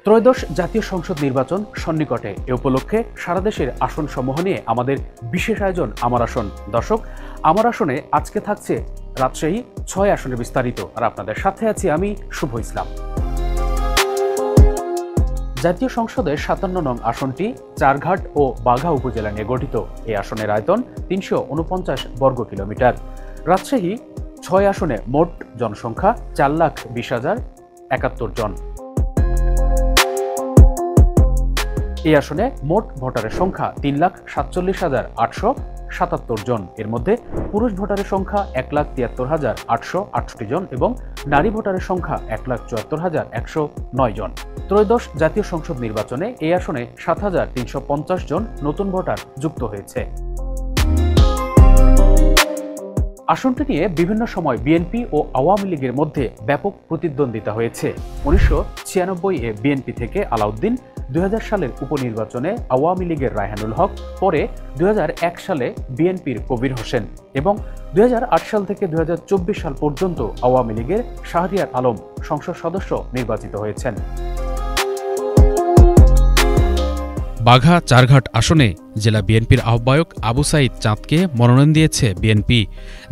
ত্রয়োদশ জাতীয় সংসদ নির্বাচন সন্নিকটে। এ উপলক্ষে সারা দেশের আসন সমূহ নিয়ে আমাদের বিশেষ আয়োজন আমার আসন। দর্শক, আমার আসনে আজকে থাকছে রাজশাহী ৬ আসনে বিস্তারিত, আর আপনাদের সাথে আছি আমি শুভ ইসলাম। জাতীয় সংসদের ৫৭ নং আসনটি চারঘাট ও বাঘা উপজেলা নিয়ে গঠিত। এই আসনের আয়তন ৩৪৯ বর্গ কিলোমিটার। রাজশাহী ৬ আসনে মোট জনসংখ্যা ৪,২০,০৭১ জন। এই আসনে মোট ভোটারের সংখ্যা ৩,৪৭,৮৭৭ জন। এর মধ্যে পুরুষ ভোটারের সংখ্যা ১,৭৩,৮৬৮ জন এবং নারী ভোটারের সংখ্যা ১,৭৪,১০৯ জন। ত্রয়োদশ জাতীয় সংসদ নির্বাচনে এই আসনে ৭,৩৫০ জন নতুন ভোটার যুক্ত হয়েছে। আসনটি নিয়ে বিভিন্ন সময় বিএনপি ও আওয়ামী লীগের মধ্যে ব্যাপক প্রতিদ্বন্দ্বিতা হয়েছে। ১৯৯৬-এ বিএনপি থেকে আলাউদ্দিন, ২০০০ সালের উপনির্বাচনে আওয়ামী লীগের রায়হানুল হক, পরে ২০০১ সালে বিএনপির কবির হোসেন এবং ২০০৮ সাল থেকে ২০২৪ সাল পর্যন্ত আওয়ামী লীগের শাহরিয়ার আলম সংসদ সদস্য নির্বাচিত হয়েছেন। বাঘা চারঘাট আসনে জেলা বিএনপির আহ্বায়ক আবু সাইদ চাঁদকে মনোনয়ন দিয়েছে বিএনপি।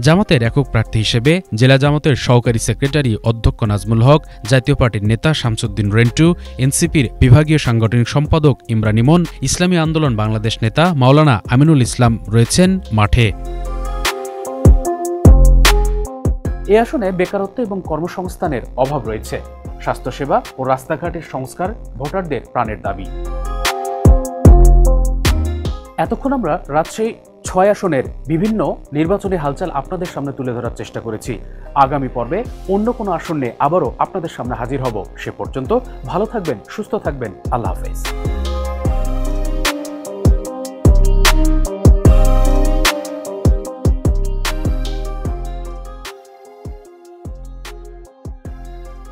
জামাতের একক প্রার্থী হিসেবে জেলা জামাতের সহকারী সেক্রেটারি অধ্যক্ষ নাজমুল হক, জাতীয় পার্টির নেতা শামসুদ্দিন রেন্টু, এনসিপির বিভাগীয় সাংগঠনিক সম্পাদক ইমরান ইমন, ইসলামী আন্দোলন বাংলাদেশ নেতা মাওলানা আমিনুল ইসলাম রয়েছেন মাঠে। এ আসনে বেকারত্ব এবং কর্মসংস্থানের অভাব রয়েছে। স্বাস্থ্যসেবা ও রাস্তাঘাটের সংস্কার ভোটারদের প্রাণের দাবি। এতক্ষণ আমরা রাজশাহী ৬ আসনের বিভিন্ন নির্বাচনী হালচাল আপনাদের সামনে তুলে ধরার চেষ্টা করেছি। আগামী পর্বে অন্য কোনো আসন নিয়ে আবারও আপনাদের সামনে হাজির হব। সে পর্যন্ত ভালো থাকবেন, সুস্থ থাকবেন। আল্লাহ হাফেজ।